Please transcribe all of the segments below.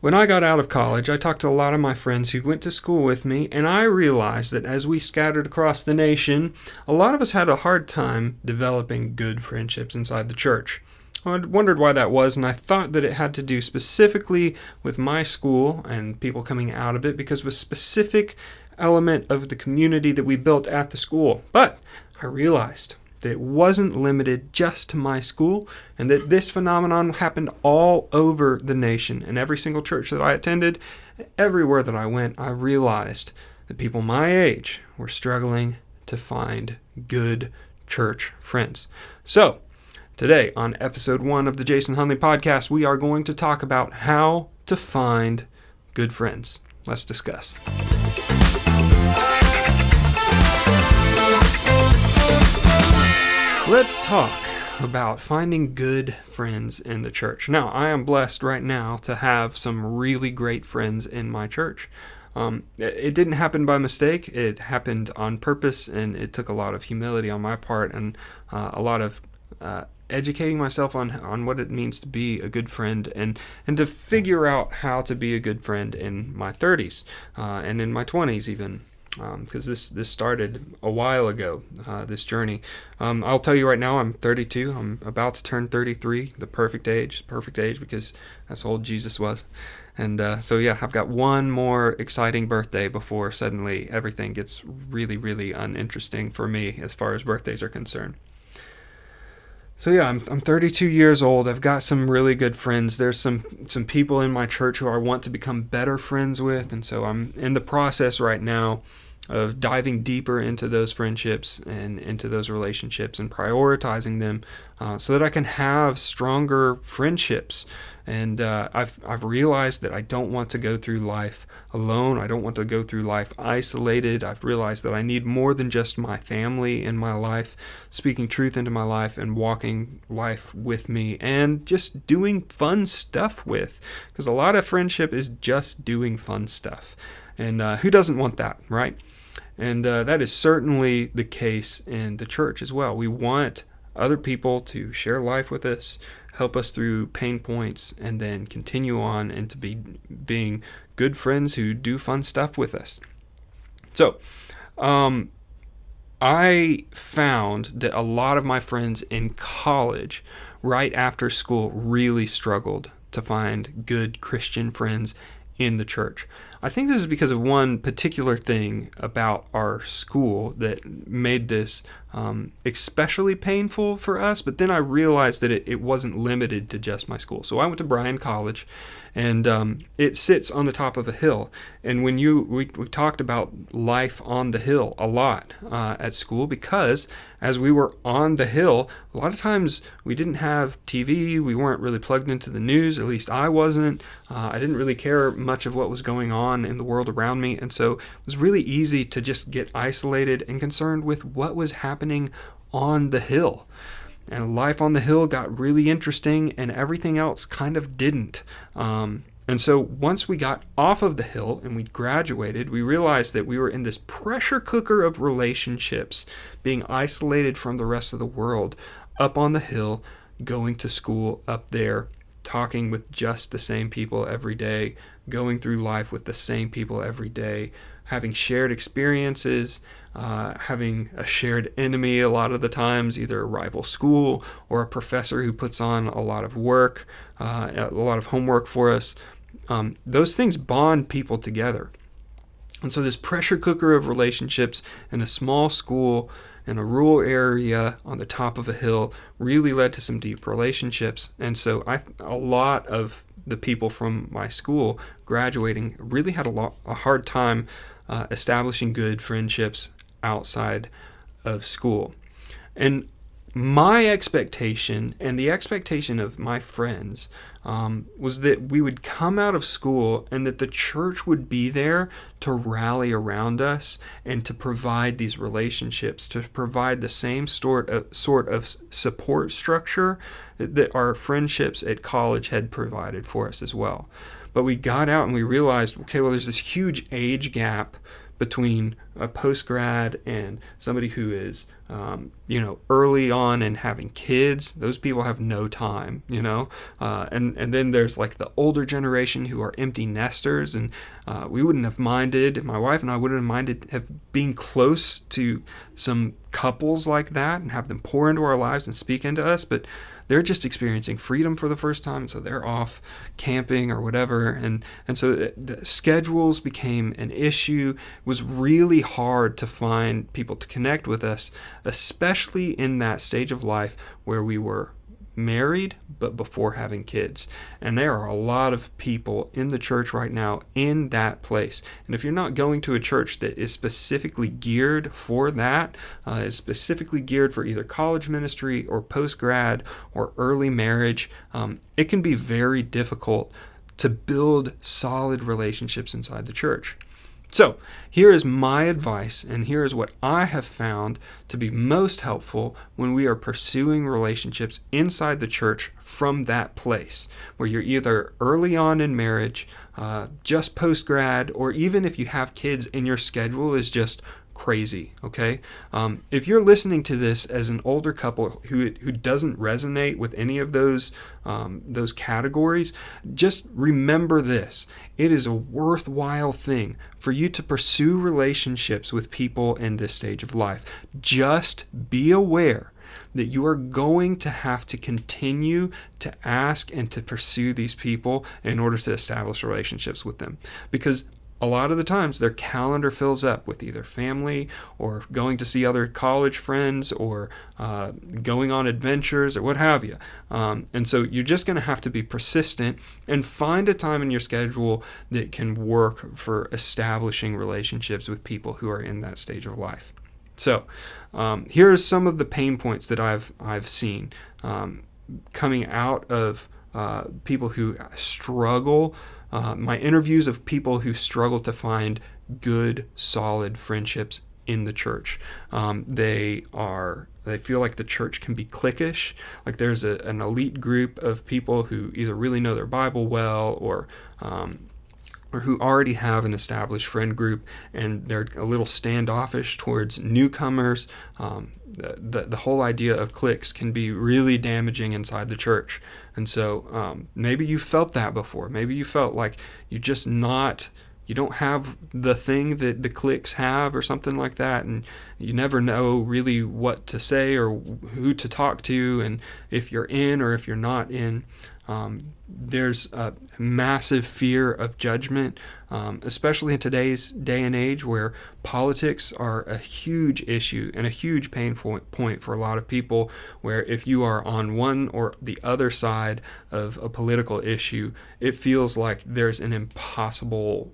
When I got out of college, I talked to a lot of my friends who went to school with me, and I realized that as we scattered across the nation, a lot of us had a hard time developing good friendships inside the church. I wondered why that was, and I thought that it had to do specifically with my school and people coming out of it because of a specific element of the community that we built at the school. But I realized that it wasn't limited just to my school, and that this phenomenon happened all over the nation. In every single church that I attended, everywhere that I went, I realized that people my age were struggling to find good church friends. So, today on episode 1 of the Jason Hunley podcast, we are going to talk about how to find good friends. Let's discuss. Let's talk about finding good friends in the church. Now, I am blessed right now to have some really great friends in my church. It didn't happen by mistake. It happened on purpose, and it took a lot of humility on my part and a lot of educating myself on what it means to be a good friend and to figure out how to be a good friend in my 30s and in my 20s even. Because this started a while ago, this journey. I'll tell you right now, I'm 32. I'm about to turn 33, the perfect age because that's how old Jesus was. And so I've got one more exciting birthday before suddenly everything gets really, really uninteresting for me as far as birthdays are concerned. So I'm 32 years old. I've got some really good friends. There's some people in my church who I want to become better friends with, and so I'm in the process right now of diving deeper into those friendships and into those relationships and prioritizing them so that I can have stronger friendships. And I've realized that I don't want to go through life alone. I don't want to go through life isolated. I've realized that I need more than just my family in my life, speaking truth into my life and walking life with me and just doing fun stuff with. Because a lot of friendship is just doing fun stuff. And who doesn't want that, right? And that is certainly the case in the church as well. We want other people to share life with us, help us through pain points, and then continue on and to being good friends who do fun stuff with us. So, I found that a lot of my friends in college, right after school, really struggled to find good Christian friends in the church. I think this is because of one particular thing about our school that made this especially painful for us, but then I realized that it wasn't limited to just my school. So I went to Bryan College, and it sits on the top of a hill. And when we talked about life on the hill a lot at school, because as we were on the hill, a lot of times we didn't have TV, we weren't really plugged into the news, at least I wasn't. I didn't really care much of what was going on in the world around me, and so it was really easy to just get isolated and concerned with what was happening on the hill. And life on the hill got really interesting, and everything else kind of didn't. And so once we got off of the hill and we graduated, we realized that we were in this pressure cooker of relationships, being isolated from the rest of the world, up on the hill, going to school up there, talking with just the same people every day, going through life with the same people every day, having shared experiences, having a shared enemy a lot of the times, either a rival school or a professor who puts on a lot of work, a lot of homework for us. Those things bond people together. And so this pressure cooker of relationships in a small school in a rural area on the top of a hill really led to some deep relationships. And so a lot of the people from my school graduating really had a hard time establishing good friendships outside of school. And my expectation and the expectation of my friends was that we would come out of school and that the church would be there to rally around us and to provide these relationships, to provide the same sort of support structure that our friendships at college had provided for us as well. But we got out and we realized, okay, well, there's this huge age gap between a postgrad and somebody who is, early on and having kids. Those people have no time, and then there's like the older generation who are empty nesters, and we wouldn't have minded, my wife and I wouldn't have minded being close to some couples like that and have them pour into our lives and speak into us, but they're just experiencing freedom for the first time, so they're off camping or whatever, and so the schedules became an issue. It was really hard to find people to connect with us, especially in that stage of life where we were married but before having kids. And there are a lot of people in the church right now in that place. And if you're not going to a church that is specifically geared for that, is specifically geared for either college ministry or post-grad or early marriage, it can be very difficult to build solid relationships inside the church. So here is my advice, and here is what I have found to be most helpful when we are pursuing relationships inside the church from that place, where you're either early on in marriage, just post-grad, or even if you have kids and your schedule is just crazy, okay? If you're listening to this as an older couple who doesn't resonate with any of those categories, just remember this. It is a worthwhile thing for you to pursue relationships with people in this stage of life. Just be aware that you are going to have to continue to ask and to pursue these people in order to establish relationships with them, because a lot of the times their calendar fills up with either family or going to see other college friends or going on adventures or what have you. And so you're just going to have to be persistent and find a time in your schedule that can work for establishing relationships with people who are in that stage of life. So here are some of the pain points that I've seen coming out of people who struggle. My interviews of people who struggle to find good, solid friendships in the church. They feel like the church can be cliquish, like there's an elite group of people who either really know their Bible well or who already have an established friend group, and they're a little standoffish towards newcomers. The whole idea of cliques can be really damaging inside the church. And so maybe you felt that before. Maybe you felt like you don't have the thing that the cliques have or something like that, and you never know really what to say or who to talk to, and if you're in or if you're not in. There's a massive fear of judgment, especially in today's day and age where politics are a huge issue and a huge pain point for a lot of people, where if you are on one or the other side of a political issue, it feels like there's an impossible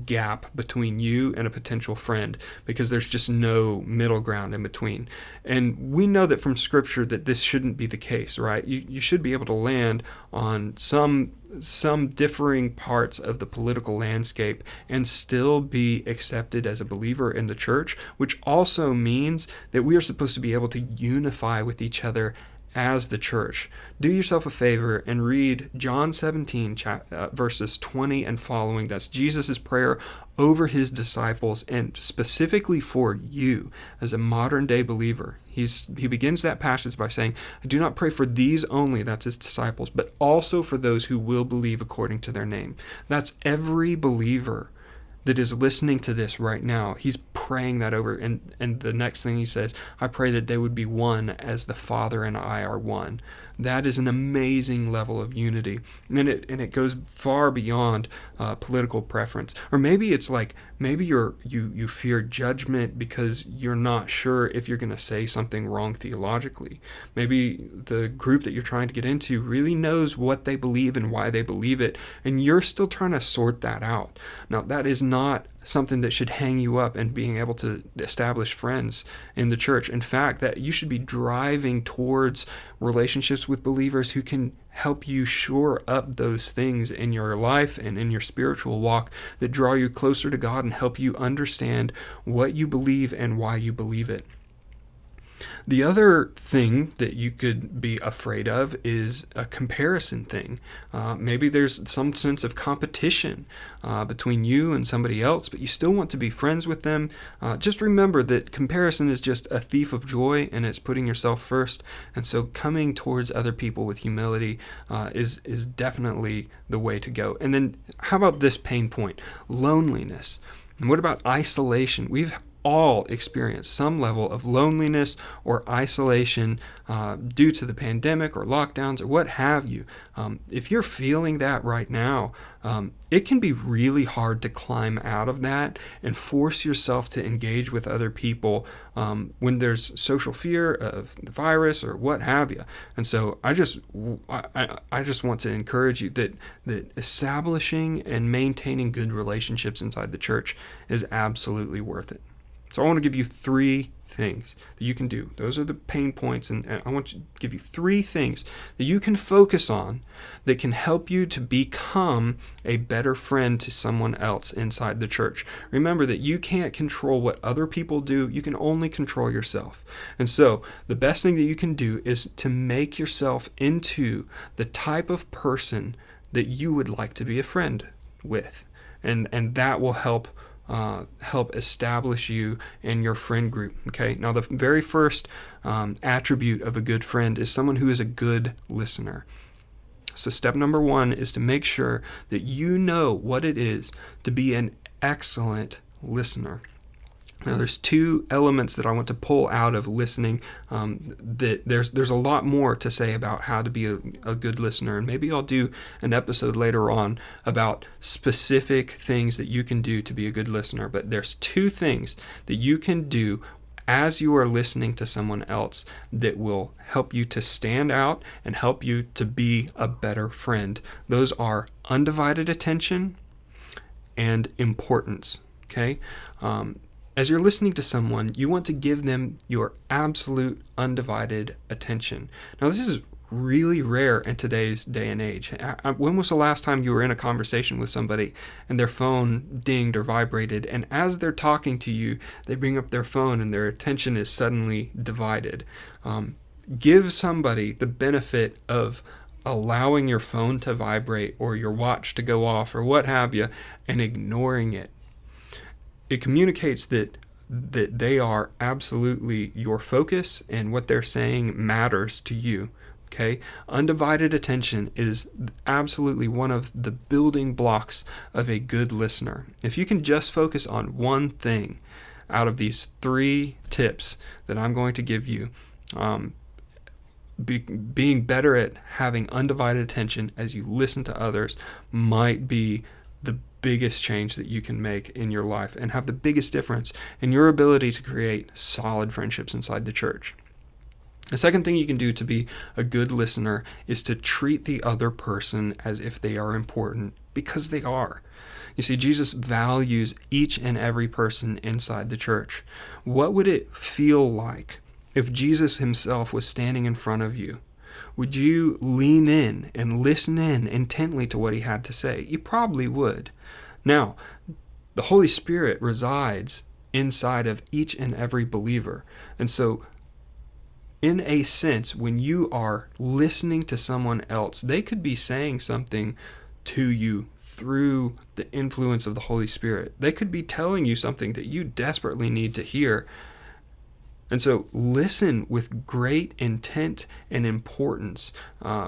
gap between you and a potential friend, because there's just no middle ground in between. And we know that from Scripture that this shouldn't be the case, right? You should be able to land on some differing parts of the political landscape and still be accepted as a believer in the church, which also means that we are supposed to be able to unify with each other as the church. Do yourself a favor and read John 17, verses 20 and following. That's Jesus' prayer over his disciples, and specifically for you as a modern day believer. He begins that passage by saying, I do not pray for these only, that's his disciples, but also for those who will believe according to their name. That's every believer that is listening to this right now. He's praying that over. And the next thing he says, I pray that they would be one as the Father and I are one. That is an amazing level of unity. And it goes far beyond political preference. Or maybe it's like, maybe you fear judgment because you're not sure if you're going to say something wrong theologically. Maybe the group that you're trying to get into really knows what they believe and why they believe it, and you're still trying to sort that out. Now, that is not something that should hang you up in being able to establish friends in the church. In fact, that you should be driving towards relationships with believers who can help you shore up those things in your life and in your spiritual walk that draw you closer to God and help you understand what you believe and why you believe it. The other thing that you could be afraid of is a comparison thing. Maybe there's some sense of competition between you and somebody else, but you still want to be friends with them. Just remember that comparison is just a thief of joy, and it's putting yourself first. And so coming towards other people with humility is definitely the way to go. And then how about this pain point? Loneliness. And what about isolation? We've all experience some level of loneliness or isolation due to the pandemic or lockdowns or what have you. If you're feeling that right now, it can be really hard to climb out of that and force yourself to engage with other people when there's social fear of the virus or what have you. And so I just want to encourage you that establishing and maintaining good relationships inside the church is absolutely worth it. So I want to give you 3 things that you can do. Those are the pain points, and I want to give you 3 things that you can focus on that can help you to become a better friend to someone else inside the church. Remember that you can't control what other people do. You can only control yourself. And so the best thing that you can do is to make yourself into the type of person that you would like to be a friend with. And that will help establish you and your friend group. Okay. Now, the very first attribute of a good friend is someone who is a good listener. So step number 1 is to make sure that you know what it is to be an excellent listener. Now, there's 2 elements that I want to pull out of listening. That there's a lot more to say about how to be a good listener, and maybe I'll do an episode later on about specific things that you can do to be a good listener. But there's 2 things that you can do as you are listening to someone else that will help you to stand out and help you to be a better friend. Those are undivided attention and importance. Okay. As you're listening to someone, you want to give them your absolute undivided attention. Now, this is really rare in today's day and age. When was the last time you were in a conversation with somebody and their phone dinged or vibrated, and as they're talking to you, they bring up their phone and their attention is suddenly divided? Give somebody the benefit of allowing your phone to vibrate or your watch to go off or what have you, and ignoring it. It communicates that they are absolutely your focus, and what they're saying matters to you. Okay? Undivided attention is absolutely one of the building blocks of a good listener. If you can just focus on one thing out of these 3 tips that I'm going to give you, being better at having undivided attention as you listen to others might be the biggest change that you can make in your life and have the biggest difference in your ability to create solid friendships inside the church. The second thing you can do to be a good listener is to treat the other person as if they are important, because they are. You see, Jesus values each and every person inside the church. What would it feel like if Jesus himself was standing in front of you? Would you lean in and listen in intently to what he had to say? You probably would. Now, the Holy Spirit resides inside of each and every believer. And so, in a sense, when you are listening to someone else, they could be saying something to you through the influence of the Holy Spirit. They could be telling you something that you desperately need to hear. And so listen with great intent and importance,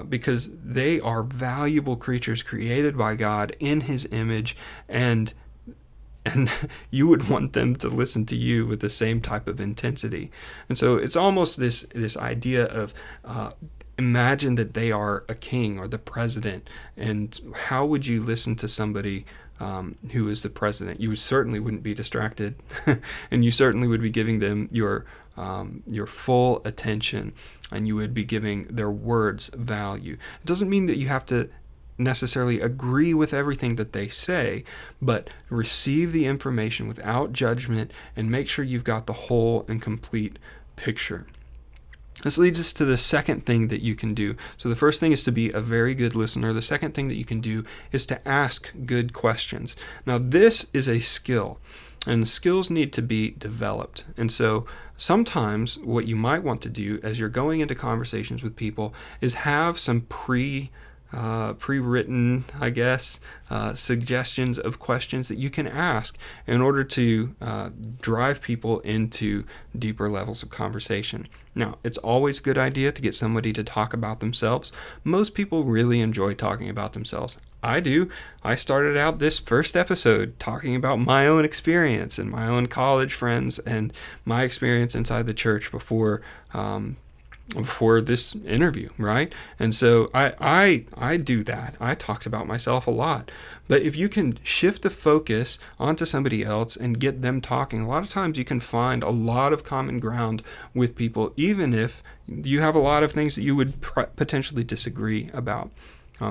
because they are valuable creatures created by God in his image, and you would want them to listen to you with the same type of intensity. And so it's almost this idea of imagine that they are a king or the president, and how would you listen to somebody who is the president? You certainly wouldn't be distracted, and you certainly would be giving them your full attention, and you would be giving their words value. It doesn't mean that you have to necessarily agree with everything that they say, but receive the information without judgment and make sure you've got the whole and complete picture. This leads us to the second thing that you can do. So the first thing is to be a very good listener. The second thing that you can do is to ask good questions. Now, this is a skill, and skills need to be developed. And so sometimes what you might want to do as you're going into conversations with people is have some pre-written, I guess, suggestions of questions that you can ask in order to drive people into deeper levels of conversation. Now, it's always a good idea to get somebody to talk about themselves. Most people really enjoy talking about themselves. I do. I started out this first episode talking about my own experience and my own college friends and my experience inside the church before this interview, right? And so I do that. I talked about myself a lot. But if you can shift the focus onto somebody else and get them talking, a lot of times you can find a lot of common ground with people, even if you have a lot of things that you would potentially disagree about.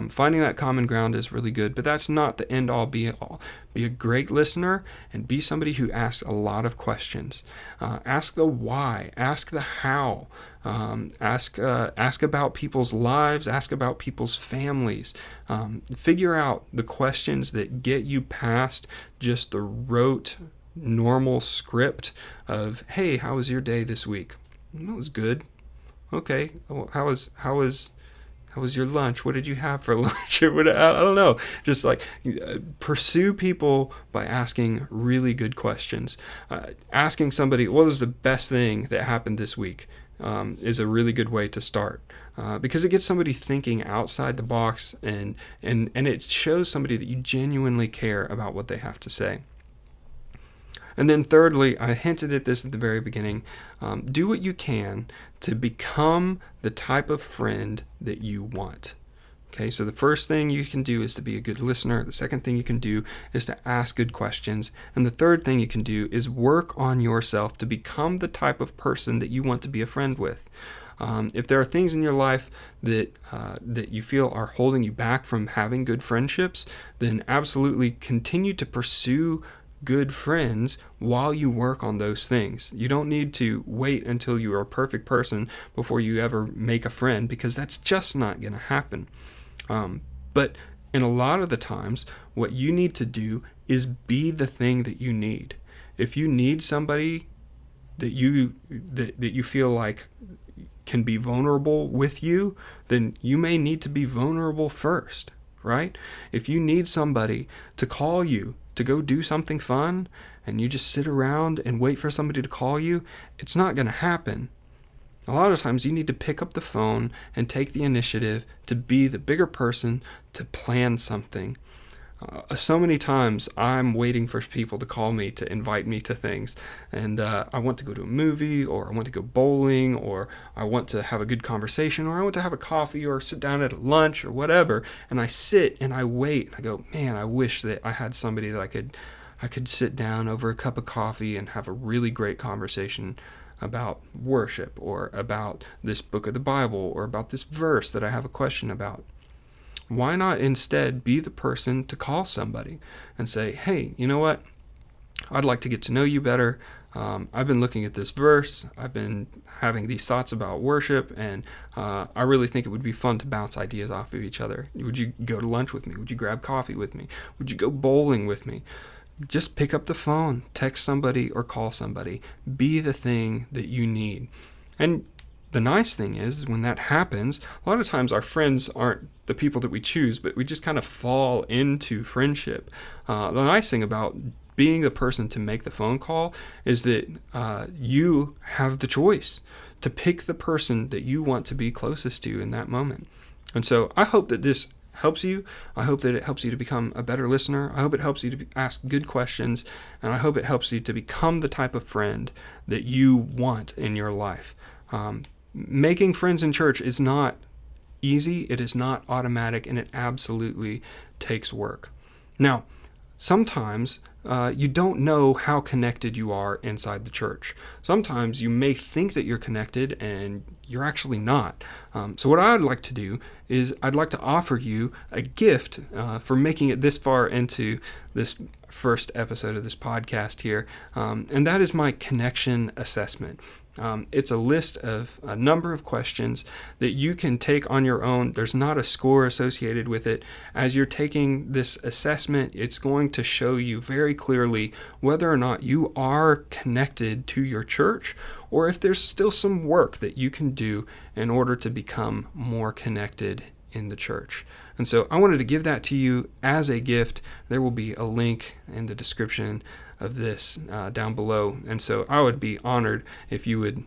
Finding that common ground is really good, but that's not the end all be all. Be a great listener and be somebody who asks a lot of questions. Ask the why, ask the how, ask about people's lives, ask about people's families. Figure out the questions that get you past just the rote, normal script of, hey, how was your day this week? That was good. Okay, well, how was your lunch? What did you have for lunch? Or what, I don't know. Just like pursue people by asking really good questions. Asking somebody, what was the best thing that happened this week? Is a really good way to start. Because it gets somebody thinking outside the box and it shows somebody that you genuinely care about what they have to say. And then thirdly, I hinted at this at the very beginning, do what you can to become the type of friend that you want. Okay, so the first thing you can do is to be a good listener. The second thing you can do is to ask good questions. And the third thing you can do is work on yourself to become the type of person that you want to be a friend with. If there are things in your life that you feel are holding you back from having good friendships, then absolutely continue to pursue good friends while you work on those things. You don't need to wait until you are a perfect person before you ever make a friend, because that's just not going to happen. But in a lot of the times, what you need to do is be the thing that you need. If you need somebody that you feel like can be vulnerable with you, then you may need to be vulnerable first, right? If you need somebody to call you to go do something fun and you just sit around and wait for somebody to call you, it's not going to happen. A lot of times you need to pick up the phone and take the initiative to be the bigger person, to plan something. So many times I'm waiting for people to call me to invite me to things, and I want to go to a movie, or I want to go bowling, or I want to have a good conversation, or I want to have a coffee or sit down at lunch or whatever, and I sit and I wait. I go, man, I wish that I had somebody that I could sit down over a cup of coffee and have a really great conversation about worship, or about this book of the Bible, or about this verse that I have a question about. Why not instead be the person to call somebody and say, hey, you know what? I'd like to get to know you better. I've been looking at this verse. I've been having these thoughts about worship, and I really think it would be fun to bounce ideas off of each other. Would you go to lunch with me? Would you grab coffee with me? Would you go bowling with me? Just pick up the phone, text somebody, or call somebody. Be the thing that you need. And the nice thing is, when that happens, a lot of times our friends aren't the people that we choose, but we just kind of fall into friendship. The nice thing about being the person to make the phone call is that you have the choice to pick the person that you want to be closest to in that moment. And so I hope that this helps you. I hope that it helps you to become a better listener. I hope it helps you to ask good questions, and I hope it helps you to become the type of friend that you want in your life. Making friends in church is not easy, it is not automatic, and it absolutely takes work. Now, sometimes you don't know how connected you are inside the church. Sometimes you may think that you're connected and you're actually not. So what I'd like to do is I'd like to offer you a gift for making it this far into this first episode of this podcast here, and that is my connection assessment. It's a list of a number of questions that you can take on your own. There's not a score associated with it. As you're taking this assessment, it's going to show you very clearly whether or not you are connected to your church, or if there's still some work that you can do in order to become more connected in the church. And so I wanted to give that to you as a gift. There will be a link in the description of this down below. And so I would be honored if you would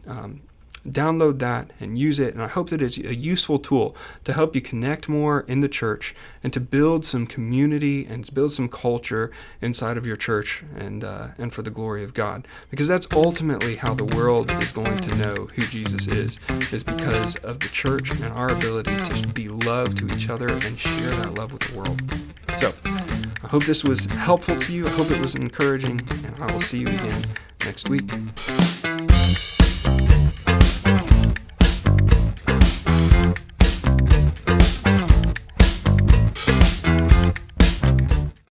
download that and use it. And I hope that it's a useful tool to help you connect more in the church and to build some community and to build some culture inside of your church and for the glory of God. Because that's ultimately how the world is going to know who Jesus is because of the church and our ability to be love to each other and share that love with the world. So I hope this was helpful to you. I hope it was encouraging, and I will see you again next week.